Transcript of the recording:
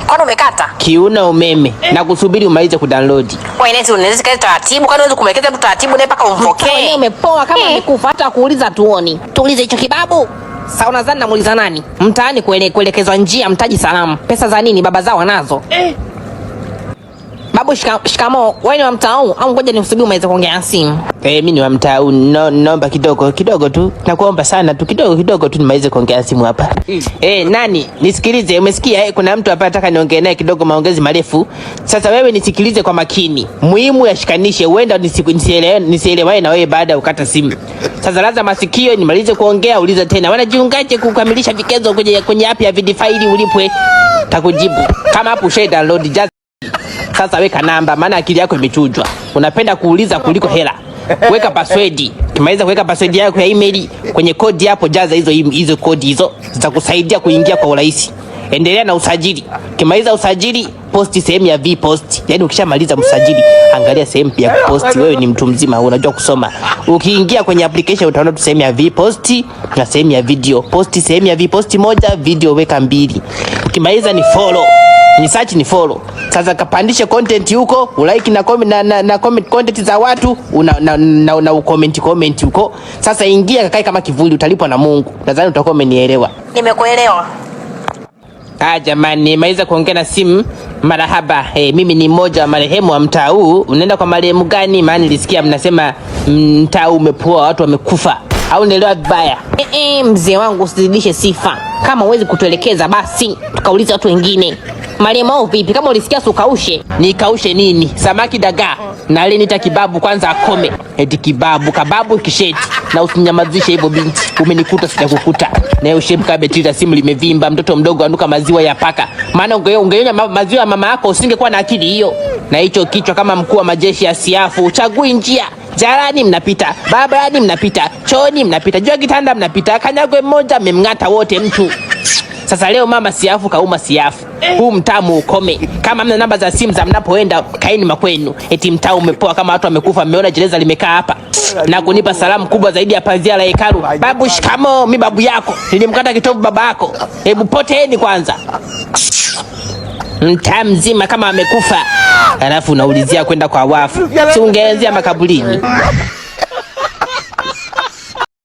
Kwani umekata? Kiuna umeme na kusubiri umalize kudownload. Wewe neti unaweza kile taratibu, kwani unaweza kumwelekeza mtu taratibu naye mpaka umpokee. Wewe umepoa kama amekufa hata kuuliza tuoni. Tuulize hicho kibabu. Sasa unadhani namuuliza nani? Mtaani kuelekezwa njia mtaji salamu. Pesa za nini baba zao wanazo? Babu shikamo, wewe ni wa mtaa huu au ngoja nikusubiri umeweza kuongea simu? Mimi ni wa mtaa huu, naomba kidogo tu. Nakuomba sana tu kidogo tu nimalize kuongea simu hapa. Nani? Nisikilize, umesikia? Kuna mtu hapa nataka niongee naye kidogo maongezi marefu. Sasa wewe nisikilize kwa makini. Muhimu yashikanishe, huenda nisielewane na wewe baada ya ukata simu. Sasa laza masikio nimalize kuongea, uliza tena. Wanajiungaje kukamilisha vikezo kwenye app ya Vidifaili ulipwe? Takujibu. Kama hapo share download just. Sasa weka namba maana akili yako imechujwa. Unapenda kuuliza kuliko hela. Weka password. Kimaliza kuweka password yako ya email kwenye kodi hapo, jaza hizo kodi hizo. Zitakusaidia kuingia kwa urahisi. Endelea na usajili. Kimaliza usajili, posti sehemu ya V-post. Yaani ukishamaliza usajili, angalia sehemu ya post. Wewe ni mtu mzima, unajua kusoma. Ukiingia kwenye application utaona tu sehemu ya V-post na sehemu ya video. Posti sehemu ya V-post moja, video weka 2. Ukimaliza ni follow. Ni search ni follow. Sasa kapandishe content huko, ulike na comment content za watu, una ucomment huko. Sasa ingia kakae kama kivuli, utalipwa na Mungu. Nadhani utakuwa umenielewa. Nimekuelewa. Jamani, maiza kuongea na simu. Marahaba. Mimi ni mmoja wa marehemu wa mtaa huu. Unaenda kwa marehemu gani? Maana nilisikia mnasema mtaa umepoa, watu wamekufa. Au nielewa vibaya? Mzee wangu usizidishe sifa. Kama huwezi kutuelekeza basi tukauliza watu wengine. Marehemu wao vipi? Kama ulisikia sukaushe. Nikaushe nini? Samaki dagaa. Na leo nita kibabu kwanza akome. Eti kababu kisheti. Na usinyamazishe hivyo binti. Umenikuta sijakukuta. Na hiyo shape kabetira simu limevimba, mtoto mdogo anuka maziwa ya paka. Maana ungeonya maziwa ya mama yako usingekuwa na akili hiyo. Na hicho kichwa kama mkuu wa majeshi ya siafu, uchagui njia. Jarani mnapita, barabarani mnapita, chooni mnapita, jua kitanda mnapita, kanyagwe mmoja mmemngata wote mtu. Sasa leo mama siafu kauma siafu. Huu mtamu ukome. Kama mna namba za simu za mnapoenda kaini makwenu. Eti mtaa umepoa kama watu wamekufa, mmeona jeneza limekaa hapa. Na kunipa salamu kubwa zaidi ya pazia la hekalu. Babu shikamo, mi babu yako. Nilimkata kitovu baba yako. Hebu poteeni kwanza. Mtaa mzima kama amekufa. Alafu unaulizia kwenda kwa wafu. Si ungeanzia makaburini.